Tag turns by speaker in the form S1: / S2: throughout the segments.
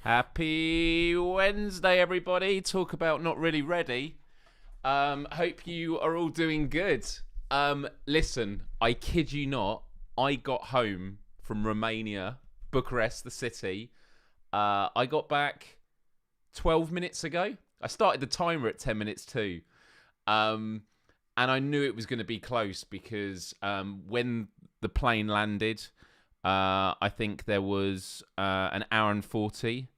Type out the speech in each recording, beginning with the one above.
S1: Happy Wednesday, everybody. Talk about not really ready. Hope you are all doing good. Listen, I kid you not. I got home from Romania, Bucharest, the city. I got back 12 minutes ago. I started the timer at 10 minutes too. And I knew it was going to be close because when the plane landed, I think there was an hour and 40,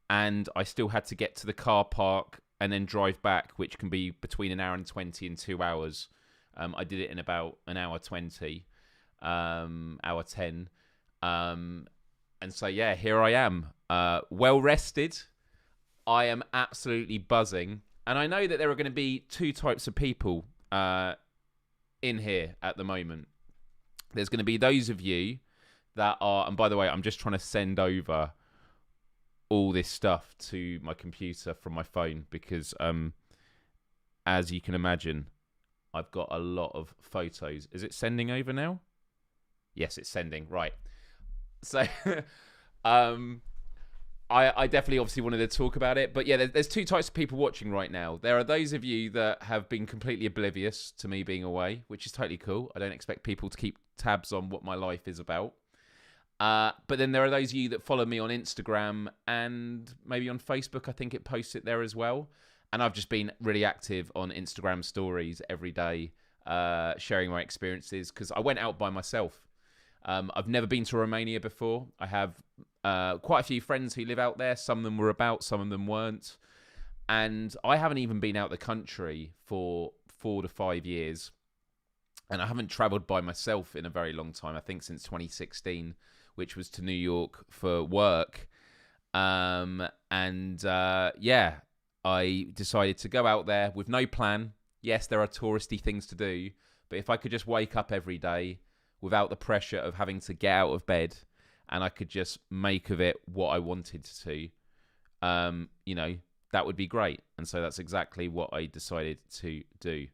S1: and I still had to get to the car park and then drive back, which can be between an hour and 20 and 2 hours. I did it in about an hour 20, hour 10. And so, yeah, here I am, well rested. I am absolutely buzzing. And I know that there are going to be two types of people in here at the moment. There's going to be those of you that are, and by the way, I'm just trying to send over all this stuff to my computer from my phone because, as you can imagine, I've got a lot of photos. Is it sending over now? Yes, it's sending. Right. So, I definitely obviously wanted to talk about it. But yeah, there's two types of people watching right now. There are those of you that have been completely oblivious to me being away, which is totally cool. I don't expect people to keep tabs on what my life is about. But then there are those of you that follow me on Instagram and maybe on Facebook. I think it posts it there as well. And I've just been really active on Instagram stories every day, sharing my experiences because I went out by myself. I've never been to Romania before. I have quite a few friends who live out there. Some of them were about, some of them weren't. And I haven't even been out the country for 4 to 5 years. And I haven't travelled by myself in a very long time. I think since 2016, which was to New York for work. Yeah, I decided to go out there with no plan. Yes, there are touristy things to do. But if I could just wake up every day without the pressure of having to get out of bed, and I could just make of it what I wanted to, that would be great. And so that's exactly what I decided to do.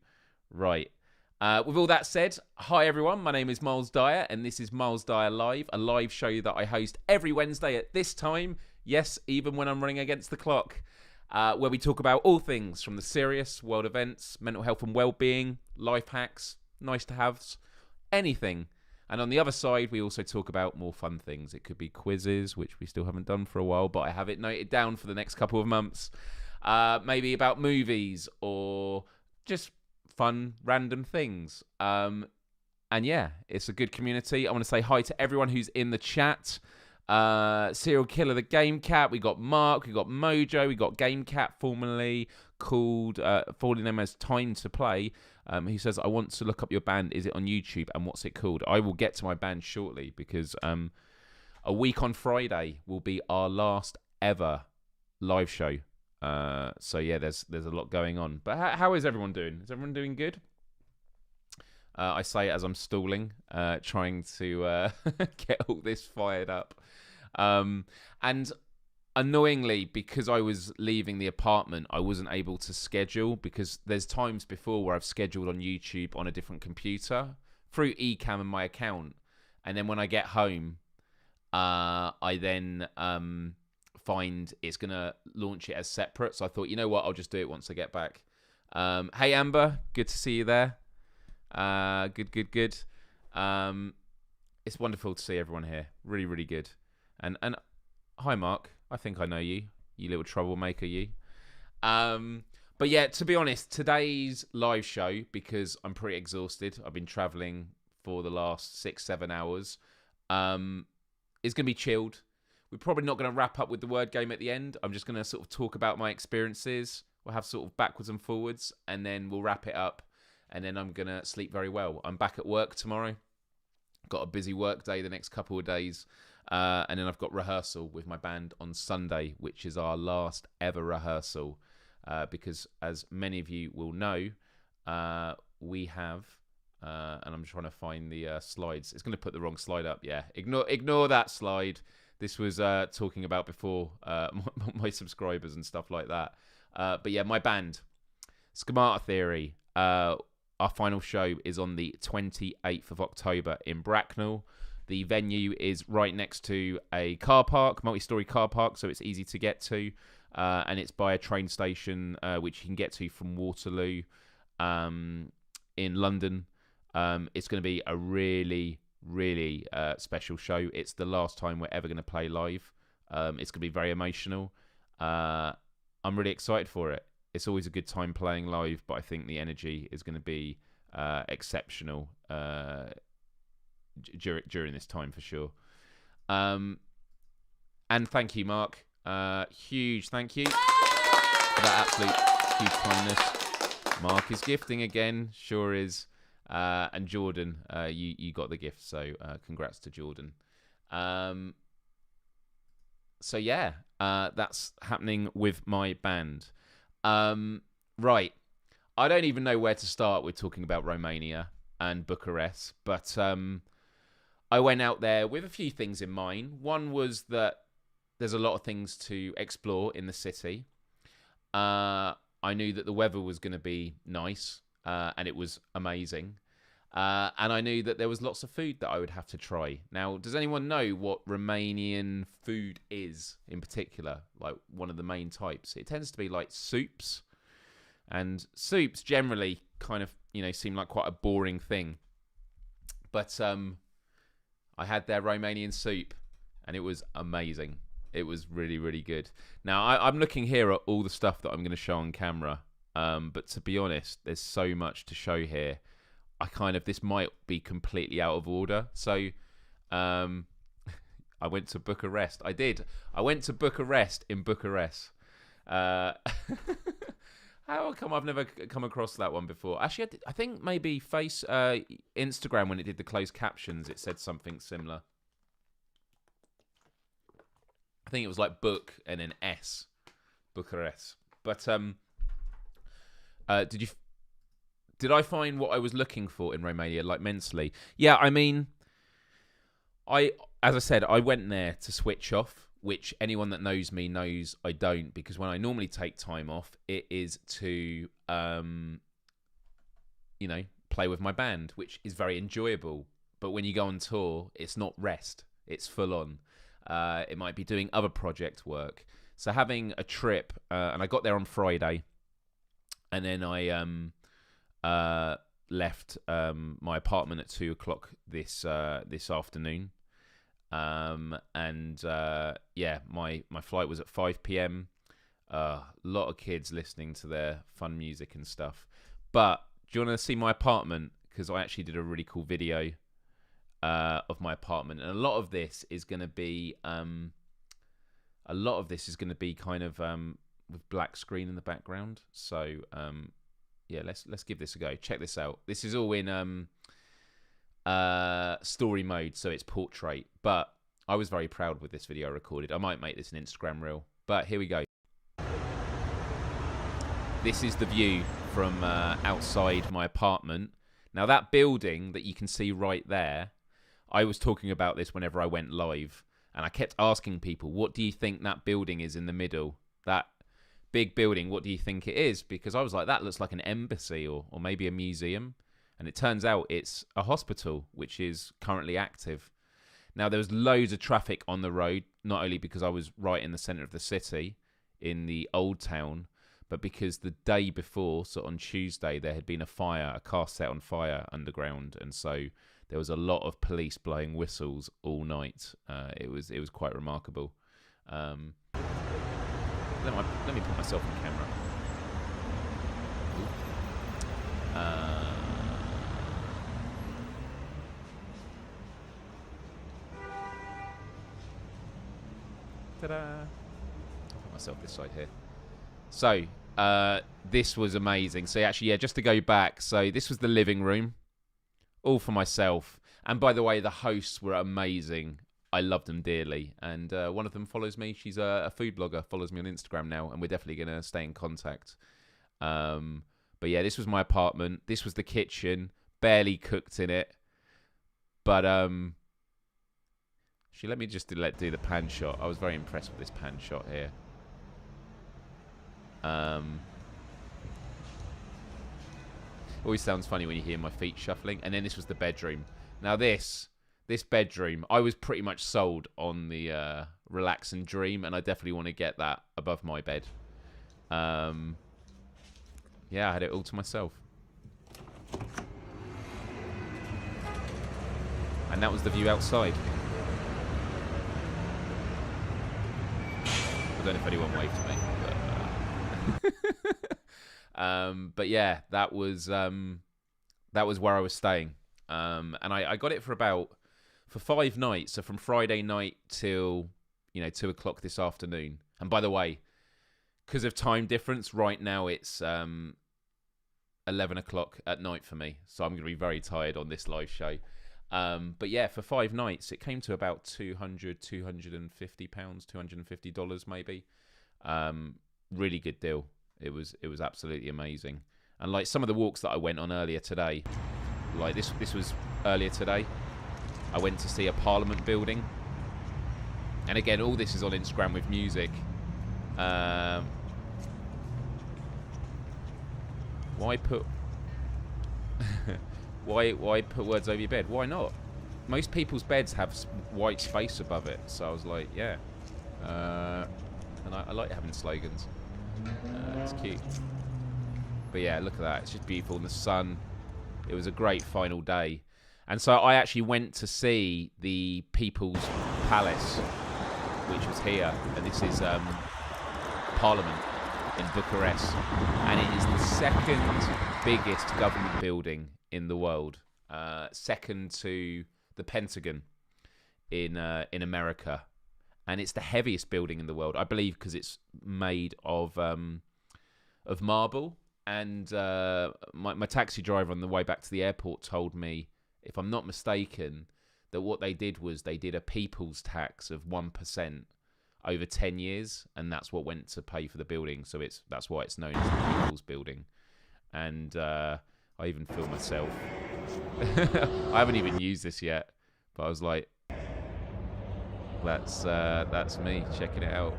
S1: Right. With all that said, hi everyone, my name is Myles Dyer, and this is Myles Dyer Live, a live show that I host every Wednesday at this time, yes, even when I'm running against the clock, where we talk about all things from the serious, world events, mental health and well-being, life hacks, nice to haves, anything. And on the other side, we also talk about more fun things. It could be quizzes, which we still haven't done for a while, but I have it noted down for the next couple of months. Maybe about movies or just fun, random things. And yeah, it's a good community. I want to say hi to everyone who's in the chat. Serial Killer, the Game Cat. We got Mark, we got Mojo, we got Game Cat, formerly called, formerly known as Time to Play. He says, I want to look up your band. Is it on YouTube? And what's it called? I will get to my band shortly because a week on Friday will be our last ever live show. So yeah, there's a lot going on. But how is everyone doing? Is everyone doing good? I say it as I'm stalling, trying to get all this fired up. And annoyingly, because I was leaving the apartment, I wasn't able to schedule because there's times before where I've scheduled on YouTube on a different computer through Ecamm and my account. And then when I get home, I then find it's going to launch it as separate. So I thought, you know what, I'll just do it once I get back. Hey, Amber, good to see you there. Good. It's wonderful to see everyone here. Really, really good. And hi, Mark. I think I know you little troublemaker, you. But yeah, to be honest, today's live show, because I'm pretty exhausted, I've been traveling for the last 6-7 hours, is going to be chilled. We're probably not going to wrap up with the word game at the end. I'm just going to sort of talk about my experiences. We'll have sort of backwards and forwards, and then we'll wrap it up. And then I'm going to sleep very well. I'm back at work tomorrow. Got a busy work day the next couple of days. And then I've got rehearsal with my band on Sunday, which is our last ever rehearsal. Because as many of you will know, we have... and I'm trying to find the slides. It's going to put the wrong slide up. Yeah, ignore that slide. This was talking about before my subscribers and stuff like that. But yeah, my band, Schemata Theory. Our final show is on the 28th of October in Bracknell. The venue is right next to a car park, multi-storey car park, so it's easy to get to. And it's by a train station, which you can get to from Waterloo in London. It's going to be a really, really special show. It's the last time we're ever going to play live. It's going to be very emotional. I'm really excited for it. It's always a good time playing live, but I think the energy is going to be exceptional during this time for sure. And thank you, Mark. Huge thank you for that absolute huge kindness. Mark is gifting again, sure is. And Jordan, you got the gift, so congrats to Jordan. So yeah, that's happening with my band. Right, I don't even know where to start with talking about Romania and Bucharest, but I went out there with a few things in mind. One was that there's a lot of things to explore in the city. I knew that the weather was going to be nice, and it was amazing. And I knew that there was lots of food that I would have to try. Now, does anyone know what Romanian food is in particular? Like one of the main types? It tends to be like soups. And soups generally kind of, seem like quite a boring thing. But I had their Romanian soup and it was amazing. It was really, really good. Now, I'm looking here at all the stuff that I'm going to show on camera. But to be honest, there's so much to show here. This might be completely out of order. So I went to Bucharest. I went to Bucharest in Bucharest. How come I've never come across that one before? Actually, I think maybe Instagram, when it did the closed captions, it said something similar. I think it was like book and an S, Bucharest. But did I find what I was looking for in Romania, like mentally? Yeah, I mean, as I said, I went there to switch off, which anyone that knows me knows I don't, because when I normally take time off, it is to, play with my band, which is very enjoyable. But when you go on tour, it's not rest. It's full on. It might be doing other project work. So having a trip, and I got there on Friday, and then I left my apartment at 2:00 this afternoon. My flight was at 5 p.m. A lot of kids listening to their fun music and stuff. But do you want to see my apartment? Because I actually did a really cool video of my apartment, and a lot of this is going to be kind of with black screen in the background. So let's give this a go. Check this out. This is all in story mode, so it's portrait. But I was very proud with this video I recorded. I might make this an Instagram reel. But here we go. This is the view from outside my apartment. Now that building that you can see right there, I was talking about this whenever I went live, and I kept asking people, what do you think that building is in the middle? That big building, what do you think it is? Because I was like, that looks like an embassy or maybe a museum. And it turns out it's a hospital, which is currently active. Now, there was loads of traffic on the road, not only because I was right in the centre of the city, in the old town, but because the day before, so on Tuesday, there had been a car set on fire underground. And so there was a lot of police blowing whistles all night. It was quite remarkable. Let me put myself on camera. Ta-da! I'll put myself this side here. So, this was amazing. So actually, just to go back. So this was the living room, all for myself. And by the way, the hosts were amazing. I loved them dearly. And one of them follows me. She's a food blogger, follows me on Instagram now. And we're definitely going to stay in contact. But yeah, this was my apartment. This was the kitchen. Barely cooked in it. But she let me just do the pan shot. I was very impressed with this pan shot here. Always sounds funny when you hear my feet shuffling. And then this was the bedroom. Now this this bedroom, I was pretty much sold on the relax and dream, and I definitely want to get that above my bed. Yeah, I had it all to myself. And that was the view outside. I don't know if anyone waved to me, but yeah, that was where I was staying, and I got it for 5 nights, so from Friday night till 2 o'clock this afternoon. And by the way, because of time difference, right now it's 11 o'clock at night for me, so I'm going to be very tired on this live show. But yeah, for 5 nights, it came to about £250, $250 maybe. Really good deal. It was absolutely amazing. And like some of the walks that I went on earlier today, like this was earlier today. I went to see a Parliament building. And again, all this is on Instagram with music. Why put why put words over your bed? Why not? Most people's beds have white space above it. So I was like, yeah. And I like having slogans. It's cute. But yeah, look at that. It's just beautiful in the sun. It was a great final day. And so I actually went to see the People's Palace, which was here. And this is Parliament in Bucharest. And it is the second biggest government building in the world. Second to the Pentagon in America. And it's the heaviest building in the world, I believe, because it's made of marble. And my taxi driver on the way back to the airport told me, if I'm not mistaken, that what they did was they did a people's tax of 1% over 10 years, and that's what went to pay for the building. So that's why it's known as the People's Building. And I even filmed myself. I haven't even used this yet, but I was like, that's me checking it out.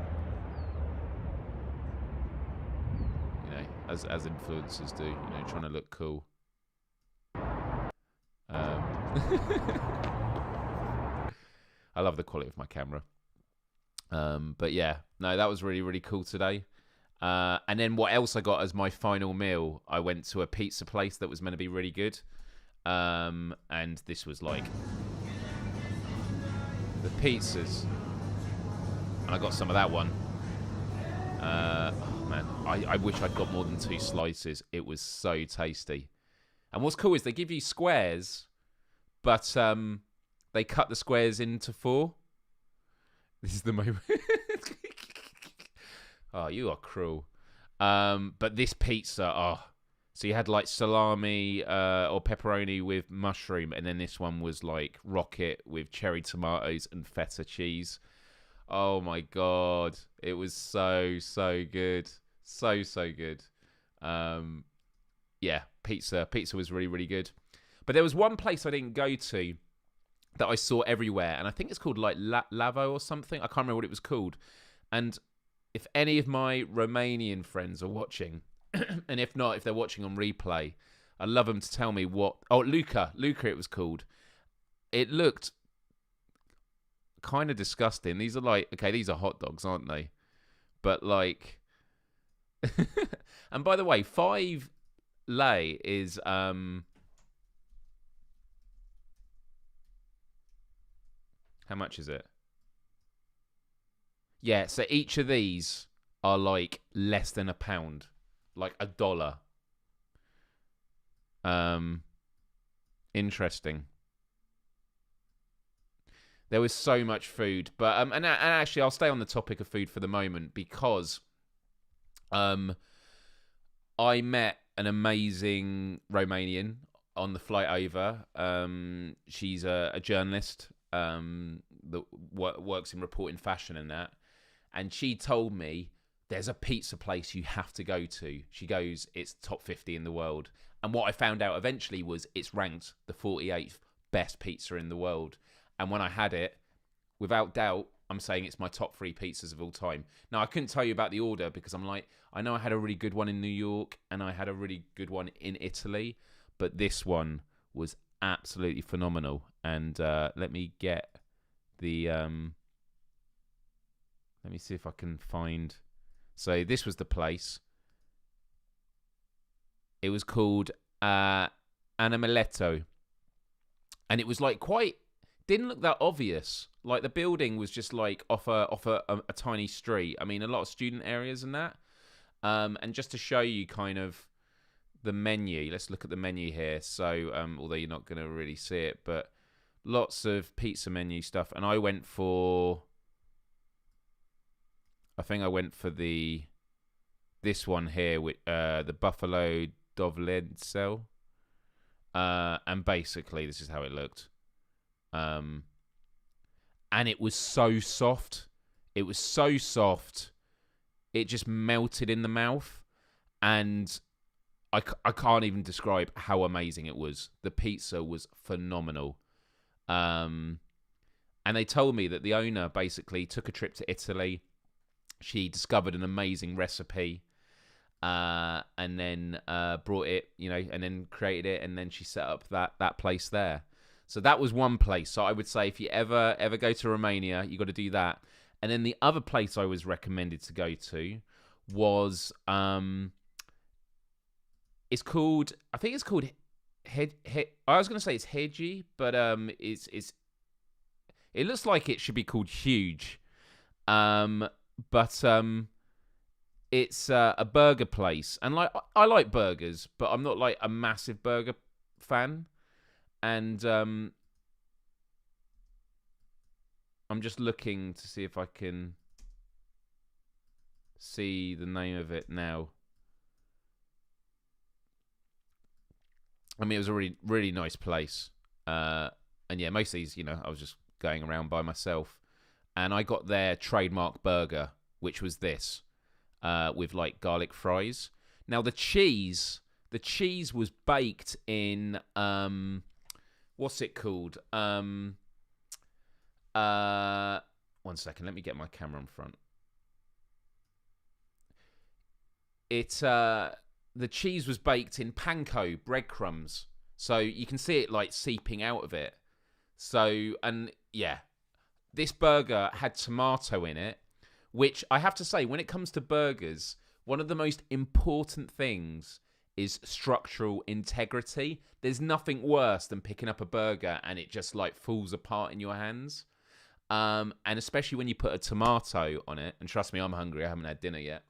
S1: As influencers do, trying to look cool. I love the quality of my camera. But yeah, no, that was really, really cool today. And then what else I got as my final meal? I went to a pizza place that was meant to be really good. And this was like the pizzas. And I got some of that one. Oh man, I wish I'd got more than 2 slices. It was so tasty. And what's cool is they give you squares, but they cut the squares into 4. This is the moment. Oh, you are cruel. But this pizza, so you had like salami or pepperoni with mushroom, and then this one was like rocket with cherry tomatoes and feta cheese. Oh my god, it was so good, so good. Yeah, pizza was really, really good. But there was one place I didn't go to that I saw everywhere, and I think it's called like Lavo or something. I can't remember what it was called. And if any of my Romanian friends are watching, and if not, if they're watching on replay, I'd love them to tell me what. Oh, Luca it was called. It looked kind of disgusting. These are like, okay, these are hot dogs, aren't they? But like, and by the way, 5 lei is how much is it? Yeah, so each of these are like less than £1, like $1. Interesting. There was so much food, but and actually, I'll stay on the topic of food for the moment because I met an amazing Romanian on the flight over. She's a journalist that works in reporting fashion and that, and she told me there's a pizza place you have to go to. She goes, it's top 50 in the world, and what I found out eventually was it's ranked the 48th best pizza in the world. And when I had it, without doubt, I'm saying it's my top 3 pizzas of all time. Now, I couldn't tell you about the order because I'm like, I know I had a really good one in New York and I had a really good one in Italy, but this one was absolutely phenomenal. And let me get the... let me see if I can find... So this was the place. It was called Animaletto. And it was like quite... Didn't look that obvious. Like the building was just like off a tiny street. I mean, a lot of student areas and that. And just to show you kind of the menu, let's look at the menu here. So, although you're not going to really see it, but lots of pizza menu stuff. And I went for... I think I went for this one here with the Buffalo Dovlenzel. And basically, this is how it looked. And it was so soft. It was so soft. It just melted in the mouth. And I can't even describe how amazing it was. The pizza was phenomenal. And they told me that the owner basically took a trip to Italy. She discovered an amazing recipe. And then brought it, and then created it. And then she set up that place there. So that was one place. So I would say if you ever go to Romania, you got to do that. And then the other place I was recommended to go to was it's called, I think it's called I was going to say it's Hygge, but it looks like it should be called Huge. But it's a burger place, and like I like burgers, but I'm not like a massive burger fan. And I'm just looking to see if I can see the name of it now. I mean, it was a really, really nice place. And yeah, most of these, I was just going around by myself. And I got their trademark burger, which was this, with like garlic fries. Now the cheese was baked in, what's it called? 1 second, let me get my camera in front. The cheese was baked in panko breadcrumbs, so you can see it like seeping out of it. So, and yeah, this burger had tomato in it, which I have to say, when it comes to burgers, one of the most important things is structural integrity. There's nothing worse than picking up a burger and it just like falls apart in your hands. And especially when you put a tomato on it, and trust me, I'm hungry, I haven't had dinner yet.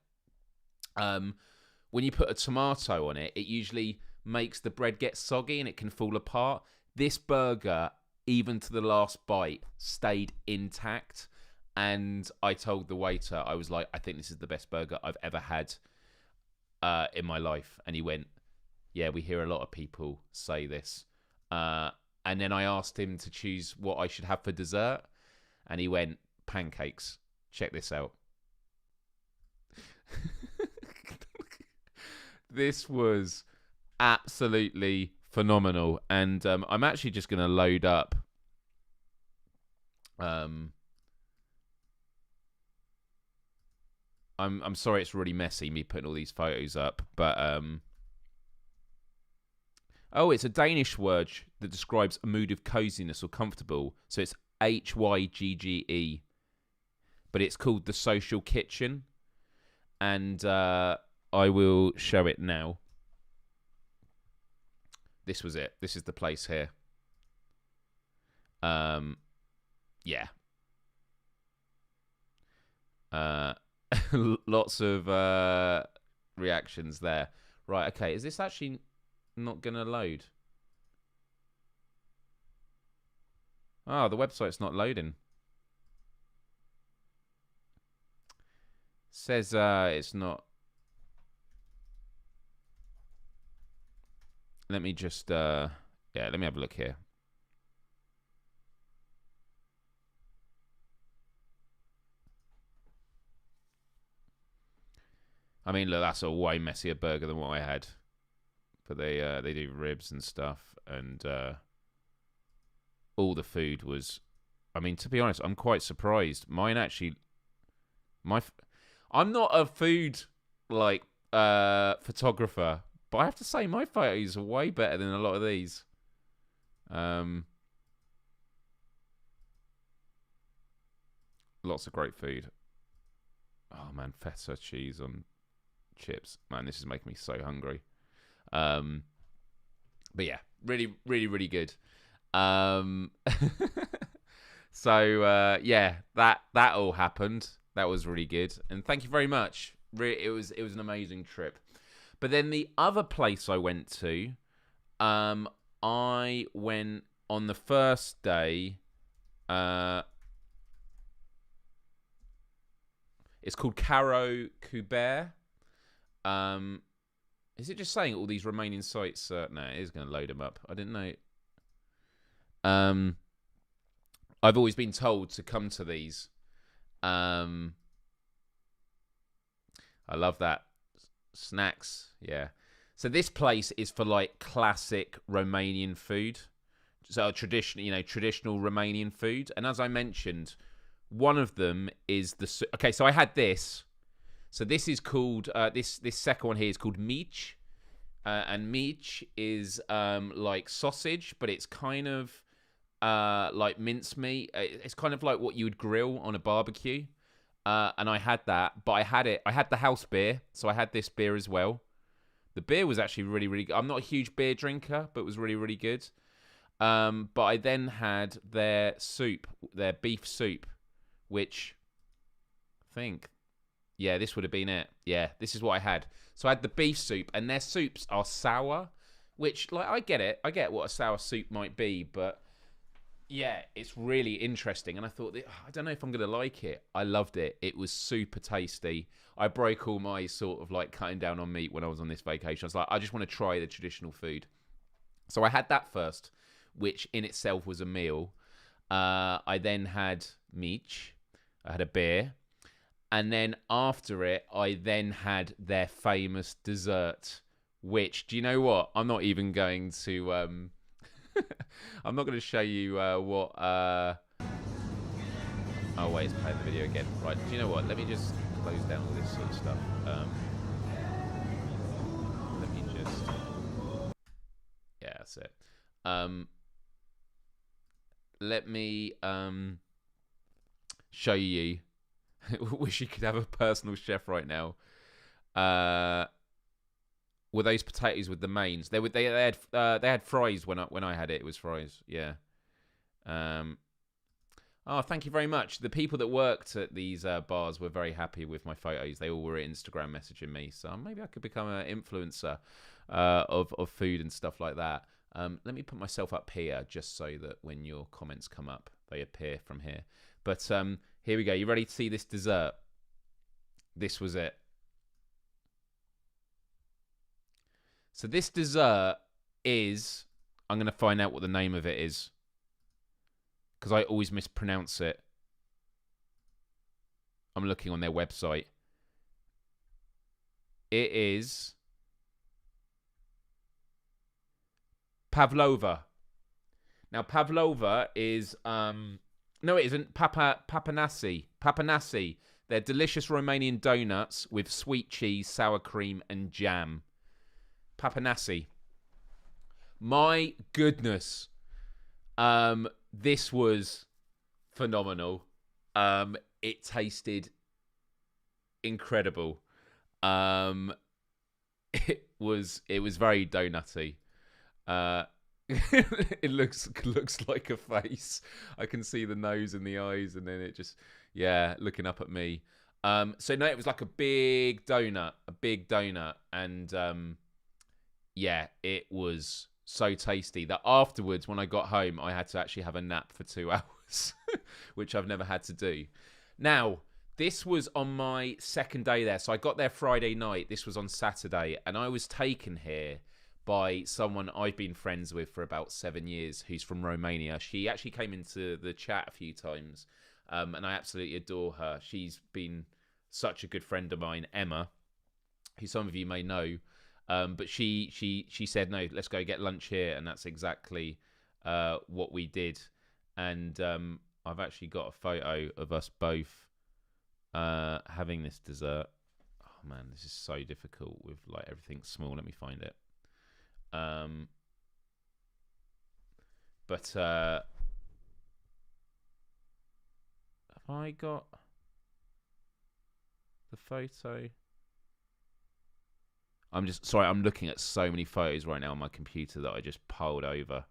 S1: When you put a tomato on it, it usually makes the bread get soggy and it can fall apart. This burger, even to the last bite, stayed intact. And I told the waiter, I was like, I think this is the best burger I've ever had in my life. And he went, yeah, we hear a lot of people say this. And then I asked him to choose what I should have for dessert. And he went, pancakes. Check this out. This was absolutely phenomenal. And I'm actually just going to load up. I'm sorry it's really messy, me putting all these photos up. But, oh, it's a Danish word that describes a mood of coziness or comfortable. So it's Hygge. But it's called the Social Kitchen. And I will show it now. This was it. This is the place here. Yeah. Lots of reactions there. Right, okay. Is this actually not going to load? Oh, the website's not loading. Says it's not. Let me just, yeah, let me have a look here. I mean, look, that's a way messier burger than what I had. But they do ribs and stuff, and all the food was. I mean, to be honest, I'm quite surprised. Mine actually, I'm not a food like photographer, but I have to say my photos are way better than a lot of these. Lots of great food. Oh man, feta cheese on chips. Man, this is making me so hungry. But yeah, really, really, really good. So yeah, that all happened. That was really good, and thank you very much. It was an amazing trip. But then the other place I went to, I went on the first day. It's called Caro. Is it just saying all these Romanian sites? No, it is going to load them up. I didn't know. I've always been told to come to these. I love that. Snacks, yeah. So this place is for like classic Romanian food. So traditional Romanian food. And as I mentioned, one of them is okay. So I had this. So this is called this second one here is called Gnocchi, and Gnocchi is like sausage, but it's kind of like mincemeat. It's kind of like what you would grill on a barbecue. And I had that, but I had the house beer, so I had this beer as well. The beer was actually really, really good. I'm not a huge beer drinker, but it was really, really good. But I then had their soup, their beef soup, which I think, yeah, this would have been it. Yeah, this is what I had. So I had the beef soup, and their soups are sour, which, like, I get it. I get what a sour soup might be, but yeah, it's really interesting. And I thought, I don't know if I'm going to like it. I loved it. It was super tasty. I broke all my sort of like cutting down on meat when I was on this vacation. I was like, I just want to try the traditional food. So I had that first, which in itself was a meal. I then had Gnocchi. I had a beer. And then after it, I then had their famous dessert, which, do you know what? I'm not even going to... I'm not going to show you what... Oh, wait, it's playing the video again. Right, do you know what? Let me just close down all this sort of stuff. Let me just... Yeah, that's it. Let me show you... Wish you could have a personal chef right now. Were those potatoes with the mains? They had fries when I had it. It was fries. Yeah. Oh, thank you very much. The people that worked at these bars were very happy with my photos. They all were Instagram messaging me, so maybe I could become an influencer of food and stuff like that. Let me put myself up here just so that when your comments come up, they appear from here. But here we go. You ready to see this dessert? This was it. So this dessert is... I'm going to find out what the name of it is, because I always mispronounce it. I'm looking on their website. It is pavlova. Now, pavlova is... No, it isn't. Papanasi. Papanasi. They're delicious Romanian donuts with sweet cheese, sour cream, and jam. Papanasi. My goodness. This was phenomenal. It tasted incredible. It was very donutty. It looks like a face. I can see the nose and the eyes, and then it just, yeah, looking up at me. So no, it was like a big donut, and yeah, it was so tasty that afterwards, when I got home, I had to actually have a nap for 2 hours, which I've never had to do. Now, this was on my second day there, so I got there Friday night. This was on Saturday, and I was taken here by someone I've been friends with for about 7 years, who's from Romania. She actually came into the chat a few times, and I absolutely adore her. She's been such a good friend of mine, Emma, who some of you may know. But she said, no, let's go get lunch here, and that's exactly what we did. And I've actually got a photo of us both having this dessert. Oh man, this is so difficult with like everything small. Let me find it. But I got the photo? I'm just sorry. I'm looking at so many photos right now on my computer that I just piled over.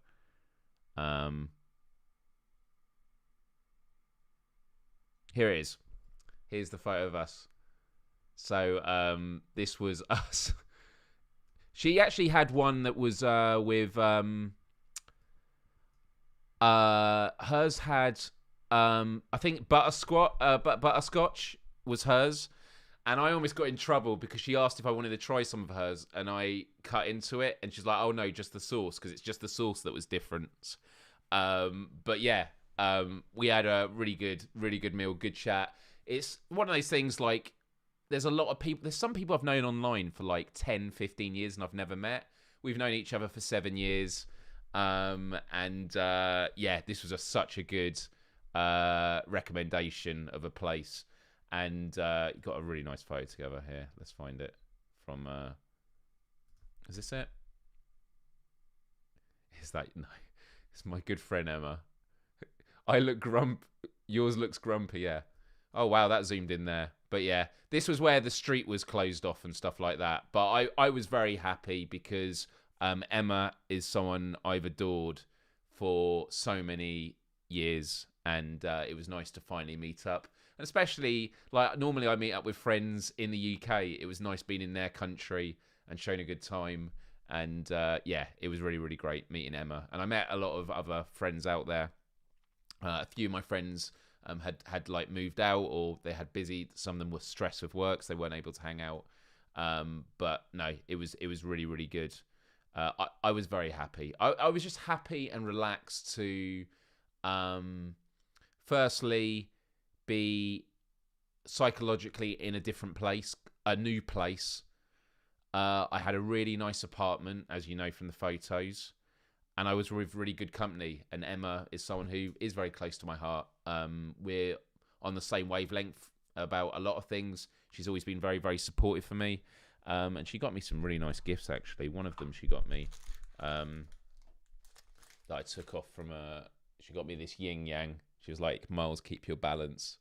S1: Here it is. Here's the photo of us. So this was us. She actually had one that was with hers had I think butterscotch was hers, and I almost got in trouble because she asked if I wanted to try some of hers, and I cut into it, and she's like, "Oh no, just the sauce," because it's just the sauce that was different. But yeah, we had a really good meal, good chat. It's one of those things like there's a lot of people. There's some people I've known online for like 10, 15 years, and I've never met. We've known each other for 7 years. Yeah, this was such a good recommendation of a place, and got a really nice photo together here. Let's find it from. Is this it? Is that no? It's my good friend Emma. I look grump. Yours looks grumpy. Yeah. Oh wow, that zoomed in there. But yeah, this was where the street was closed off and stuff like that. But I was very happy because Emma is someone I've adored for so many years, and it was nice to finally meet up. And especially, like, normally I meet up with friends in the UK. It was nice being in their country and showing a good time. And yeah, it was really, really great meeting Emma. And I met a lot of other friends out there. A few of my friends had like moved out, or they had busy. Some of them were stressed with work, so they weren't able to hang out. But no, it was really, really good. I was very happy. I was just happy and relaxed to, firstly, be psychologically in a different place, a new place. I had a really nice apartment, as you know from the photos, and I was with really good company. And Emma is someone who is very close to my heart. We're on the same wavelength about a lot of things. She's always been very, very supportive for me. And she got me some really nice gifts, actually. One of them she got me that I took off from she got me this yin yang. She was like, "Myles, keep your balance,"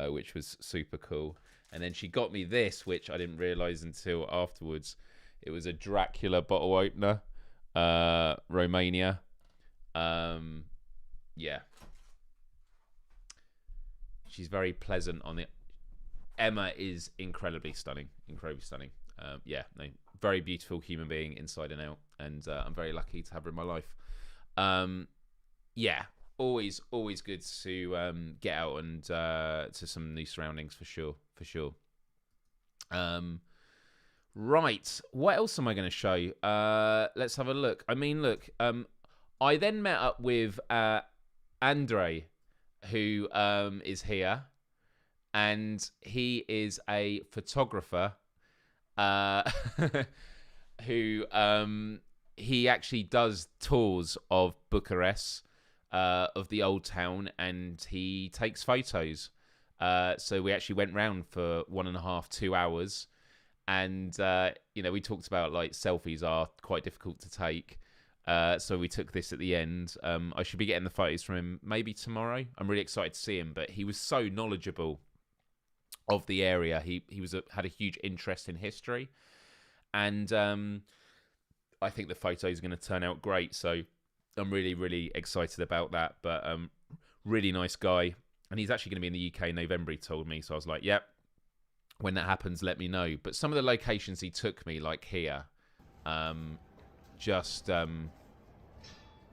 S1: which was super cool. And then she got me this, which I didn't realise until afterwards. It was a Dracula bottle opener, Romania. Yeah. She's very pleasant on it. Emma is incredibly stunning. Yeah, no, very beautiful human being inside and out, and I'm very lucky to have her in my life. Yeah, always good to get out and to some new surroundings for sure. Right, what else am I going to show? Let's have a look. I mean, look, I then met up with Andre, who is here, and he is a photographer. Who he actually does tours of Bucharest, of the old town, and he takes photos. So we actually went round for 1.5, 2 hours, and you know, we talked about like selfies are quite difficult to take. So we took this at the end. I should be getting the photos from him maybe tomorrow. I'm really excited to see him, but he was so knowledgeable of the area. He had a huge interest in history, and I think the photos are going to turn out great. So I'm really excited about that. But really nice guy, and he's actually going to be in the UK in November, he told me. So I was like, yep, when that happens, let me know. But some of the locations he took me, like here,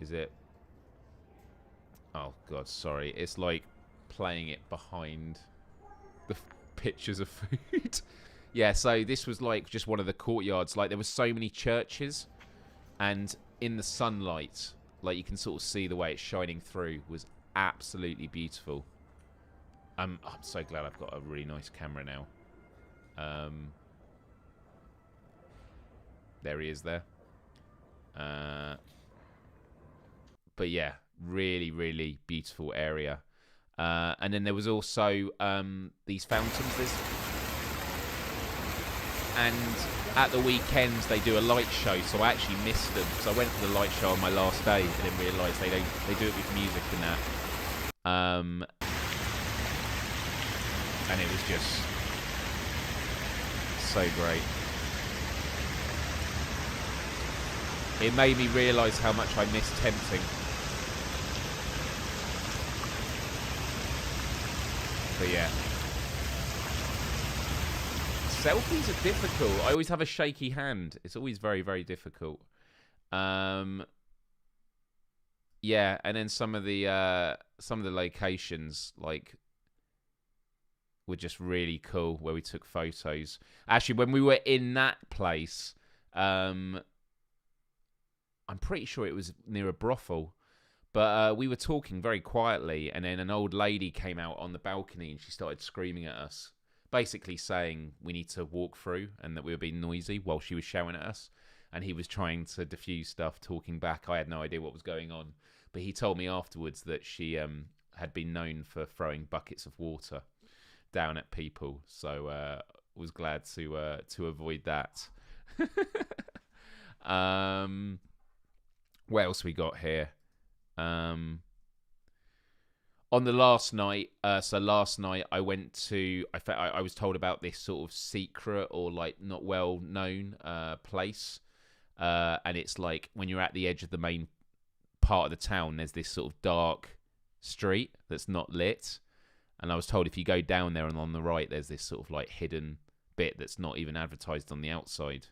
S1: is it? Oh God, sorry. It's like playing it behind the pictures of food. Yeah, so this was like just one of the courtyards. Like there were so many churches, and in the sunlight, like you can sort of see the way it's shining through, was absolutely beautiful. I'm so glad I've got a really nice camera now. There he is there. But yeah, really beautiful area. And then there was also these fountains. And at the weekends they do a light show, so I actually missed them because I went to the light show on my last day and then realised they do it with music and that. and it was just so great. It made me realise how much I miss tempting. But yeah. Selfies are difficult. I always have a shaky hand. It's always very, very difficult. Yeah, and then some of the locations like were just really cool where we took photos. Actually, when we were in that place, I'm pretty sure it was near a brothel, but we were talking very quietly, and then an old lady came out on the balcony and she started screaming at us, basically saying we need to walk through and that we were being noisy while she was shouting at us. And he was trying to diffuse stuff, talking back. I had no idea what was going on. But he told me afterwards that she had been known for throwing buckets of water down at people. So was glad to avoid that. What else we got here? On the last night, so last night I went to, I was told about this sort of secret or like not well known place. And it's like when you're at the edge of the main part of the town, there's this sort of dark street that's not lit. And I was told if you go down there and on the right, there's this sort of like hidden bit that's not even advertised on the outside.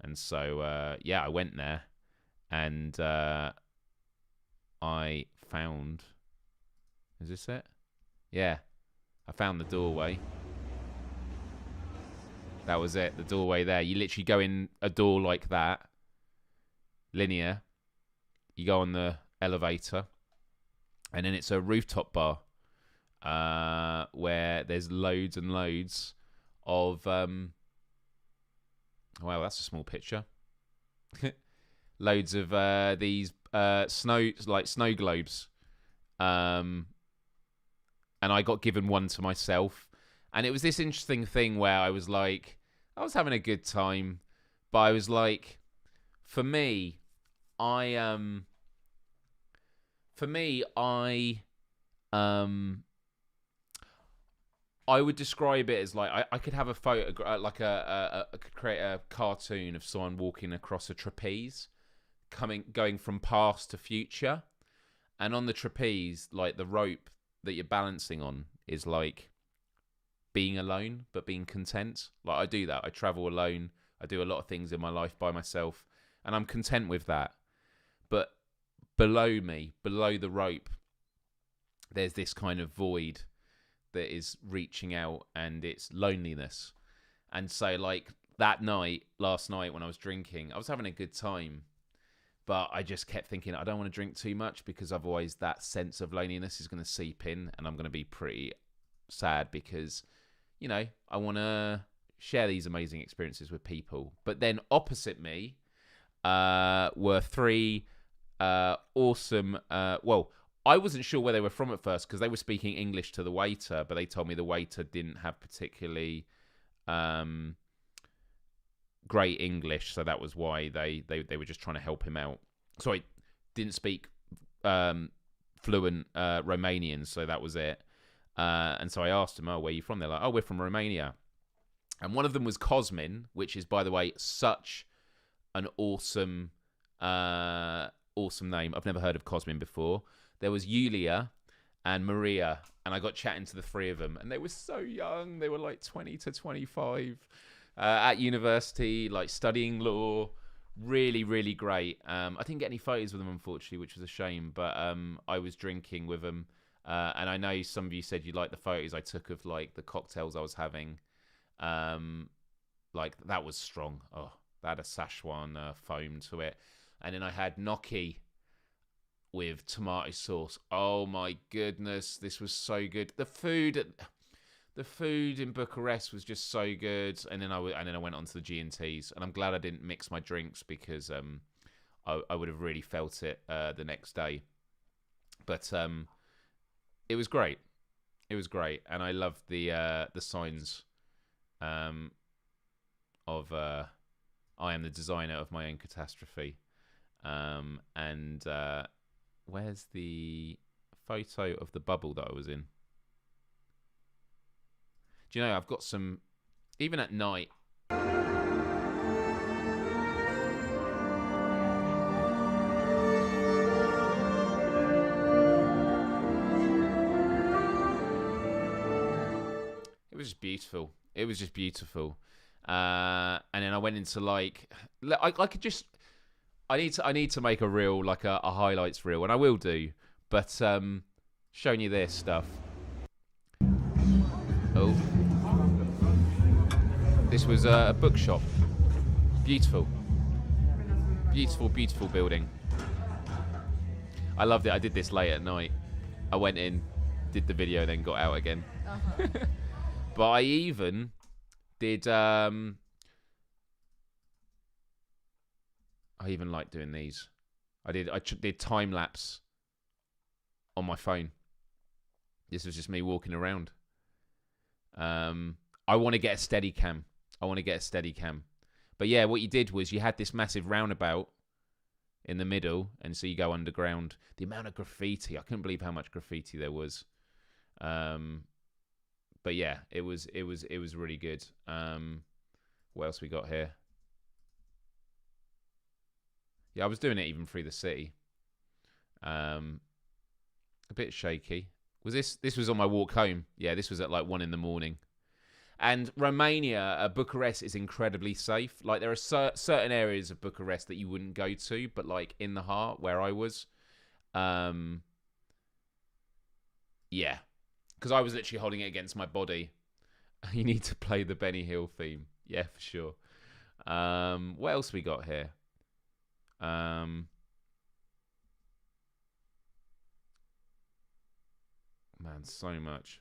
S1: And so, yeah, I went there and I found... Is this it? Yeah. I found the doorway. That was it, the doorway there. You literally go in a door like that, Linea. You go on the elevator, and then it's a rooftop bar where there's loads and loads of... wow, that's a small picture. Loads of these snow globes. And I got given one to myself. And it was this interesting thing where I was like, I was having a good time, but I was like, for me, I would describe it as like I could have a photo, like I could create a cartoon of someone walking across a trapeze, going from past to future, and on the trapeze, like the rope that you're balancing on is like being alone but being content. Like I do that. I travel alone. I do a lot of things in my life by myself, and I'm content with that. But below me, below the rope, there's this kind of void that is reaching out, and it's loneliness. And so like that night, last night when I was drinking, I was having a good time, but I just kept thinking I don't want to drink too much because otherwise that sense of loneliness is going to seep in and I'm going to be pretty sad because, you know, I want to share these amazing experiences with people. But then opposite me were three awesome... well, I wasn't sure where they were from at first because they were speaking English to the waiter, but they told me the waiter didn't have particularly great English, so that was why they were just trying to help him out. Sorry, didn't speak fluent Romanian, so that was it. And so I asked him, "Oh, where are you from?" They're like, "Oh, we're from Romania." And one of them was Cosmin, which is, by the way, such an awesome name. I've never heard of Cosmin before. There was Yulia and Maria, and I got chatting to the three of them, and they were so young. They were like 20 to 25 at university, like studying law. Really, really great. I didn't get any photos with them, unfortunately, which was a shame, but I was drinking with them. And I know some of you said you liked the photos I took of like the cocktails I was having. Like that was strong. Oh, that had a Szechuan foam to it. And then I had gnocchi with tomato sauce. Oh my goodness, this was so good. The food in Bucharest was just so good. And then I went on to the G&Ts, and I'm glad I didn't mix my drinks because I would have really felt it the next day. But it was great. It was great, and I loved the signs of I am the designer of my own catastrophe. And where's the photo of the bubble that I was in? Do you know, I've got some, even at night. It was just beautiful. It was just beautiful. And then I went into like, I could just, I need to make a reel, like a highlights reel, and I will do. But showing you this stuff. Oh, this was a bookshop. Beautiful, beautiful, beautiful building. I loved it. I did this late at night. I went in, did the video, then got out again. But I even did. I even like doing these. I did time lapse on my phone. This was just me walking around. I want to get a steady cam. But yeah, what you did was you had this massive roundabout in the middle, and so you go underground. The amount of graffiti, I couldn't believe how much graffiti there was. But yeah, it was really good. What else we got here? Yeah, I was doing it even through the city. A bit shaky. Was this was on my walk home? Yeah, this was at like 1 a.m. And Romania, Bucharest is incredibly safe. Like there are certain areas of Bucharest that you wouldn't go to, but like in the heart where I was, yeah, because I was literally holding it against my body. You need to play the Benny Hill theme, yeah, for sure. What else we got here? Man, so much.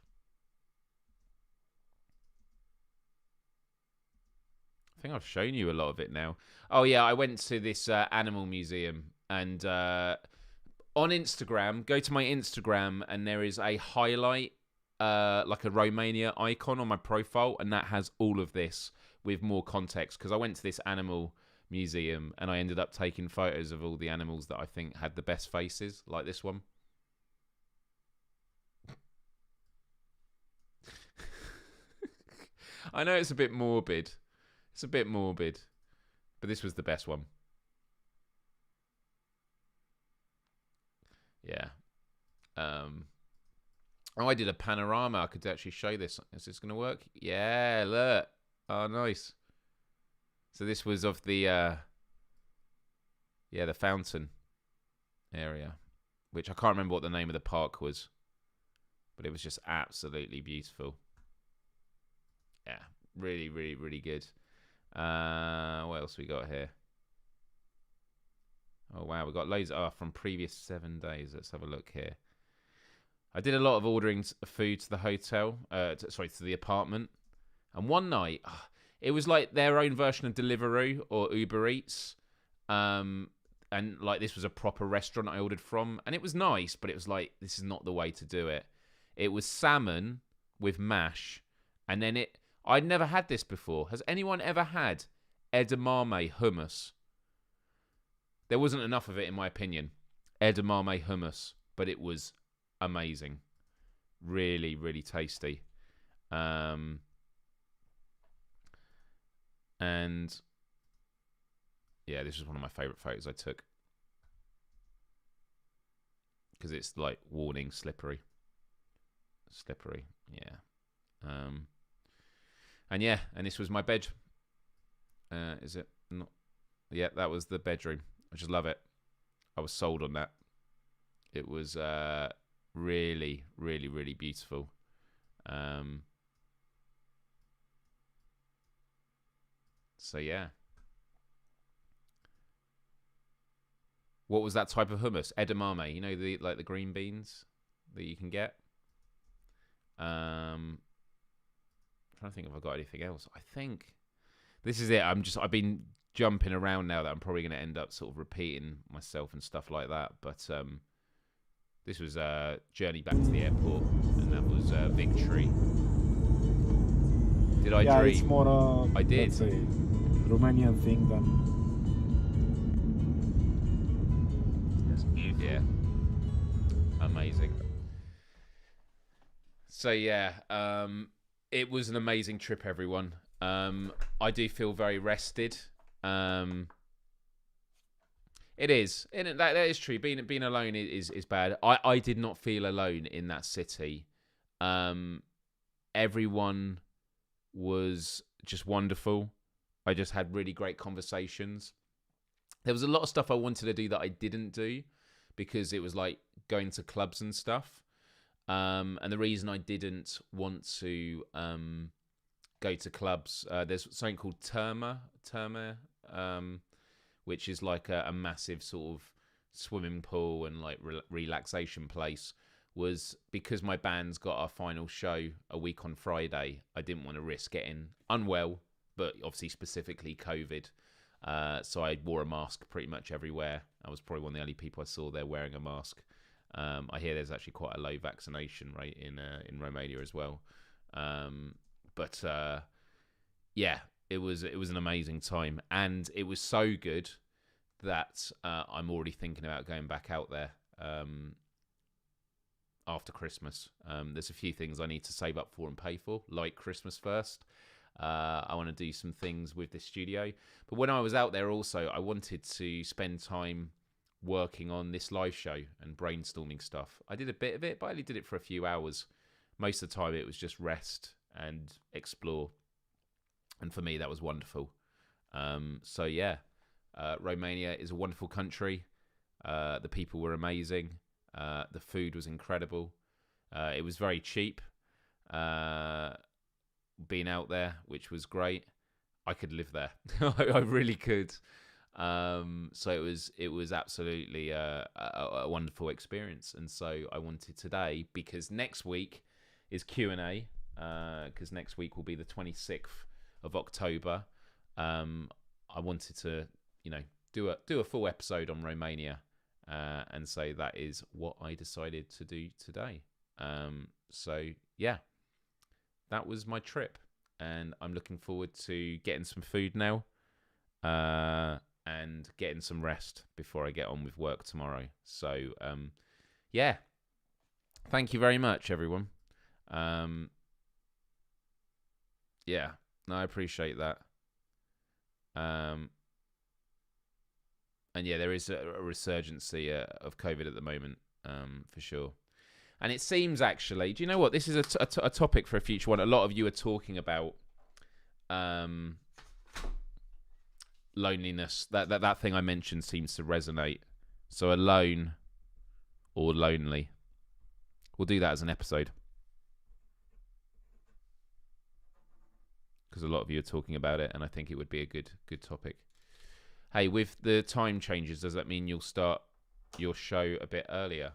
S1: I think I've shown you a lot of it now. Oh yeah, I went to this animal museum, and on Instagram, go to my Instagram, and there is a highlight, like a Romania icon on my profile, and that has all of this with more context, because I went to this animal museum and I ended up taking photos of all the animals that I think had the best faces, like this one. I know it's a bit morbid. It's a bit morbid, but this was the best one. Yeah. Oh, I did a panorama. I could actually show this. Is this going to work? Yeah, look. Oh, nice. So this was of the, yeah, the fountain area, which I can't remember what the name of the park was, but it was just absolutely beautiful. Yeah, really, really, really good. What else we got here? Oh, wow, we got loads from previous 7 days. Let's have a look here. I did a lot of ordering food to the hotel, to the apartment. And one night, it was like their own version of Deliveroo or Uber Eats. And like this was a proper restaurant I ordered from. And it was nice, but it was like, this is not the way to do it. It was salmon with mash. And then I'd never had this before. Has anyone ever had edamame hummus? There wasn't enough of it, in my opinion. Edamame hummus. But it was amazing. Really, really tasty. And yeah, this was one of my favourite photos I took. Because it's like warning slippery. Slippery, yeah. And yeah, and this was my bed. Is it not? Yeah, that was the bedroom. I just love it. I was sold on that. It was really, really, really beautiful. So yeah. What was that type of hummus? Edamame. You know, the green beans that you can get. I'm trying to think if I've got anything else. I think this is it. I've been jumping around now that I'm probably going to end up sort of repeating myself and stuff like that. But this was a journey back to the airport, and that was Victory. Did I dream?
S2: It's more
S1: I did.
S2: Let's say, Romanian thing than.
S1: Yeah. Amazing. So yeah, It was an amazing trip, everyone. I do feel very rested. It is. And that is true. Being alone is bad. I did not feel alone in that city. Everyone was just wonderful. I just had really great conversations. There was a lot of stuff I wanted to do that I didn't do because it was like going to clubs and stuff. And the reason I didn't want to go to clubs, there's something called Terma, which is like a massive sort of swimming pool and like relaxation place. Was because my band's got our final show a week on Friday. I didn't want to risk getting unwell, but obviously specifically COVID. So I wore a mask pretty much everywhere. I was probably one of the only people I saw there wearing a mask. I hear there's actually quite a low vaccination rate in Romania as well. But it was an amazing time, and it was so good that I'm already thinking about going back out there after Christmas. There's a few things I need to save up for and pay for, like Christmas first. I want to do some things with this studio, but when I was out there also, I wanted to spend time working on this live show and brainstorming stuff. I did a bit of it, but I only did it for a few hours. Most of the time it was just rest and explore, and for me that was wonderful. Romania is a wonderful country. The people were amazing. The food was incredible. It was very cheap being out there, which was great. I could live there. I really could. So it was absolutely a wonderful experience. And so I wanted today, because next week is Q&A, because next week will be the 26th of October. I wanted to, do a full episode on Romania. And so that is what I decided to do today. That was my trip, and I'm looking forward to getting some food now, and getting some rest before I get on with work tomorrow. So, thank you very much, everyone. I appreciate that. And there is a resurgency of COVID at the moment, for sure. And it seems, actually, do you know what? This is a topic for a future one. A lot of you are talking about loneliness. That thing I mentioned seems to resonate. So alone or lonely. We'll do that as an episode, because a lot of you are talking about it, and I think it would be a good topic. Hey, with the time changes, does that mean you'll start your show a bit earlier?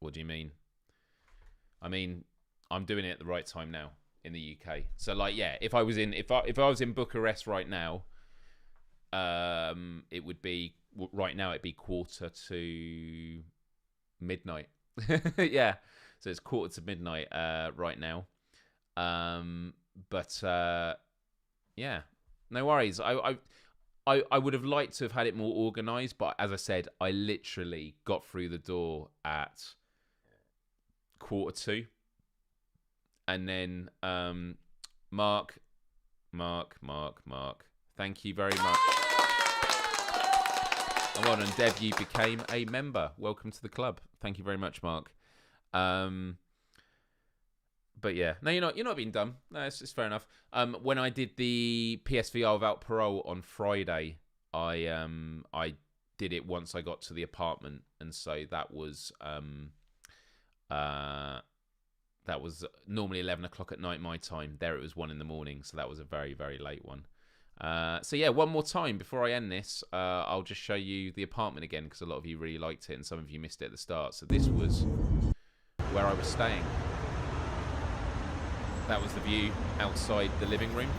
S1: What do you mean? I mean, I'm doing it at the right time now in the UK. So, if I was in Bucharest right now, it would be right now. It'd be 1:45 midnight. Yeah, so it's 1:45 right now. No worries. I would have liked to have had it more organised, but as I said, I literally got through the door at 1:45, and then Mark, thank you very much. And well done, Dev, you became a member. Welcome to the club. Thank you very much, Mark. But yeah, no, you're not being dumb. No, it's fair enough. When I did the PSVR without parole on Friday, I did it once I got to the apartment, and so that was normally 11 o'clock at night my time. There it was 1 a.m, so that was a very, very late one. One more time before I end this, I'll just show you the apartment again, because a lot of you really liked it and some of you missed it at the start. So this was where I was staying. That was the view outside the living room.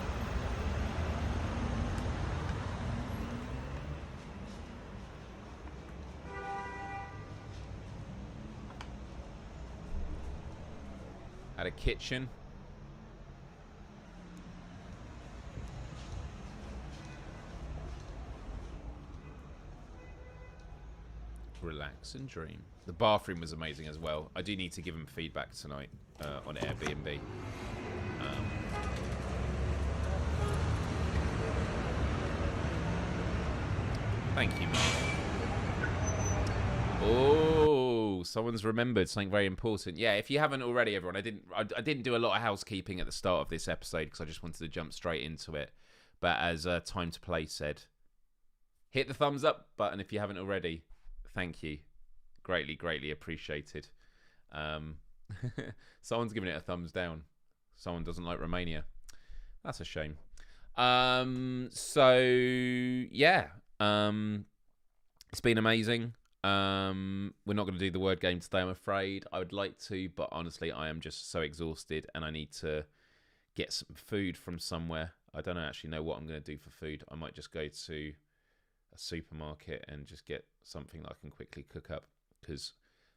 S1: Had a kitchen. Relax and dream. The bathroom was amazing as well. I do need to give them feedback tonight on Airbnb. Thank you, Mark. Oh, someone's remembered something very important. Yeah, if you haven't already, everyone, I didn't do a lot of housekeeping at the start of this episode because I just wanted to jump straight into it. But as Time to Play said, hit the thumbs up button if you haven't already. Thank you. Greatly, greatly appreciated. Someone's giving it a thumbs down. Someone doesn't like Romania. That's a shame. So yeah, it's been amazing. We're not going to do the word game today, I'm afraid. I would like to, but honestly, I am just so exhausted and I need to get some food from somewhere. I don't actually know what I'm going to do for food. I might just go to a supermarket and just get something that I can quickly cook up because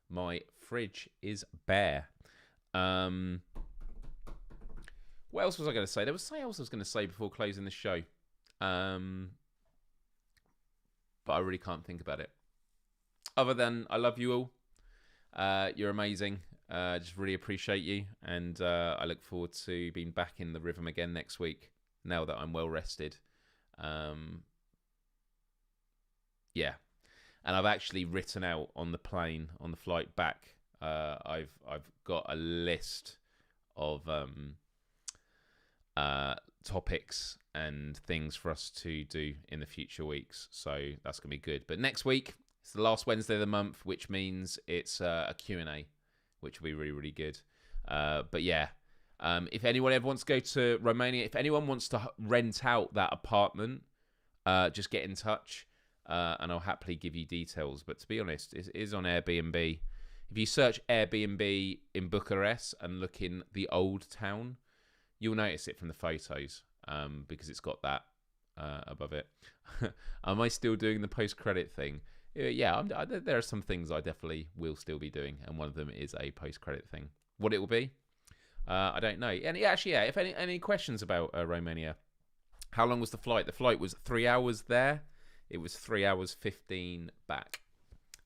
S1: my fridge is bare. What else was I going to say? There was something else I was going to say before closing the show. But I really can't think about it. Other than I love you all. You're amazing. Just really appreciate you. And I look forward to being back in the rhythm again next week now that I'm well rested. Yeah. And I've actually written out on the plane, on the flight back, I've got a list of topics and things for us to do in the future weeks. So that's going to be good. But next week, it's the last Wednesday of the month, which means it's a Q&A, which will be really, really good. But yeah, if anyone ever wants to go to Romania, if anyone wants to rent out that apartment, just get in touch and I'll happily give you details. But to be honest, it is on Airbnb. If you search Airbnb in Bucharest and look in the old town, you'll notice it from the photos because it's got that above it. Am I still doing the post-credit thing? Yeah, there are some things I definitely will still be doing, and one of them is a post-credit thing. What it will be, I don't know. And actually, yeah, if any questions about Romania, how long was the flight? The flight was 3 hours there. It was 3 hours 15 back.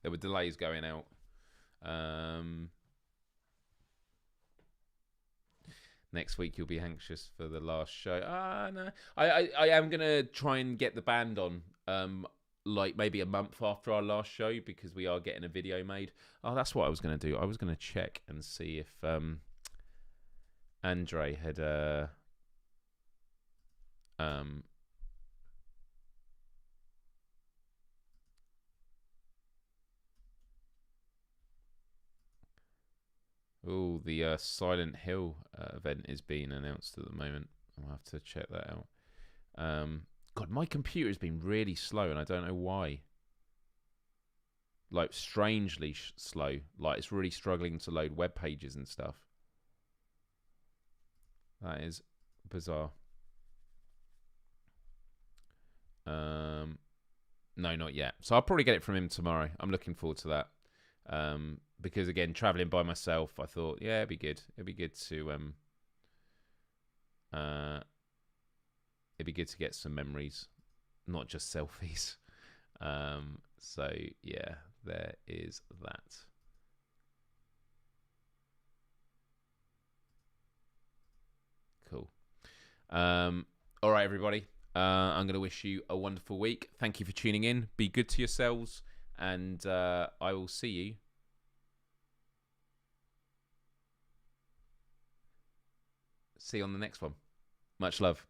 S1: There were delays going out. Next week you'll be anxious for the last show. No, I am gonna try and get the band on. Like maybe a month after our last show because we are getting a video made. Oh, that's what I was going to do. I was going to check and see if Andre had oh, the Silent Hill event is being announced at the moment. I'll have to check that out. God, my computer's been really slow, and I don't know why. Like, strangely slow. Like, it's really struggling to load web pages and stuff. That is bizarre. No, not yet. So I'll probably get it from him tomorrow. I'm looking forward to that. Because, again, travelling by myself, I thought, yeah, it'd be good. It'd be good to... it'd be good to get some memories, not just selfies. So yeah, there is that. Cool. All right, everybody. I'm going to wish you a wonderful week. Thank you for tuning in. Be good to yourselves, and I will see you on the next one. Much love.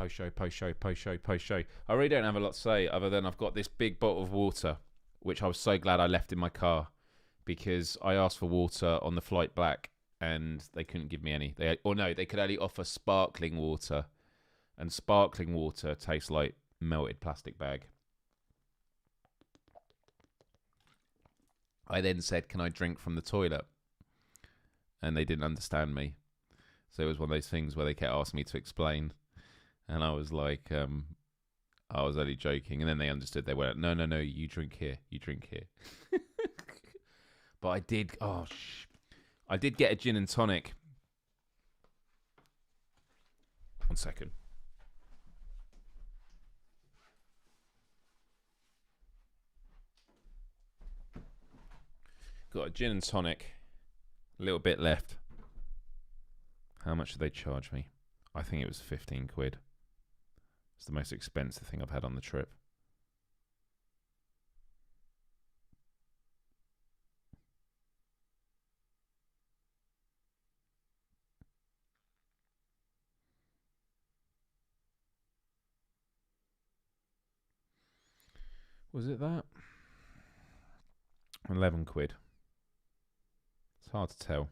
S1: Post show. I really don't have a lot to say other than I've got this big bottle of water, which I was so glad I left in my car because I asked for water on the flight back and they couldn't give me any. They could only offer sparkling water, and sparkling water tastes like melted plastic bag. I then said, "Can I drink from the toilet?" And they didn't understand me. So it was one of those things where they kept asking me to explain. And I was like, I was only joking. And then they understood. They went, no, you drink here. But I did, I did get a gin and tonic. 1 second. Got a gin and tonic. A little bit left. How much did they charge me? I think it was 15 quid. It's the most expensive thing I've had on the trip. Was it that? 11 quid. It's hard to tell.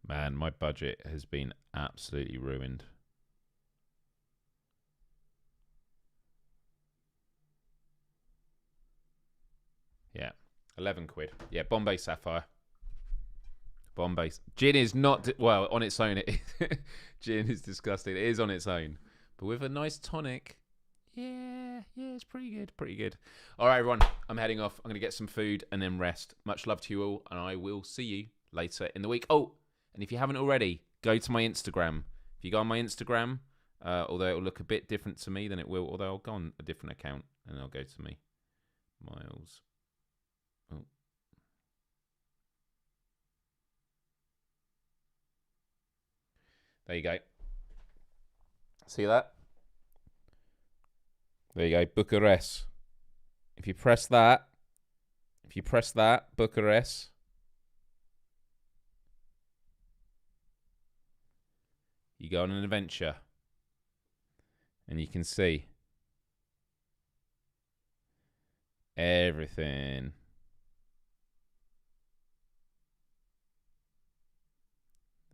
S1: Man, my budget has been absolutely ruined. Yeah, 11 quid. Yeah, Bombay Sapphire. Bombay. Gin is not, well, on its own, gin is disgusting. It is on its own. But with a nice tonic, yeah, it's pretty good. All right, everyone, I'm heading off. I'm going to get some food and then rest. Much love to you all, and I will see you later in the week. Oh, and if you haven't already, go to my Instagram. If you go on my Instagram, although it will look a bit different to me than it will, although I'll go on a different account and I'll go to me. Myles. Oh. There you go. See that? There you go, Bucharest. If you press that, Bucharest. You go on an adventure. And you can see everything.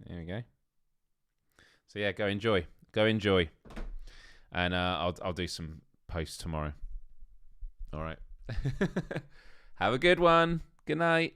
S1: There we go. So yeah, go enjoy. And I'll do some posts tomorrow. All right. Have a good one. Good night.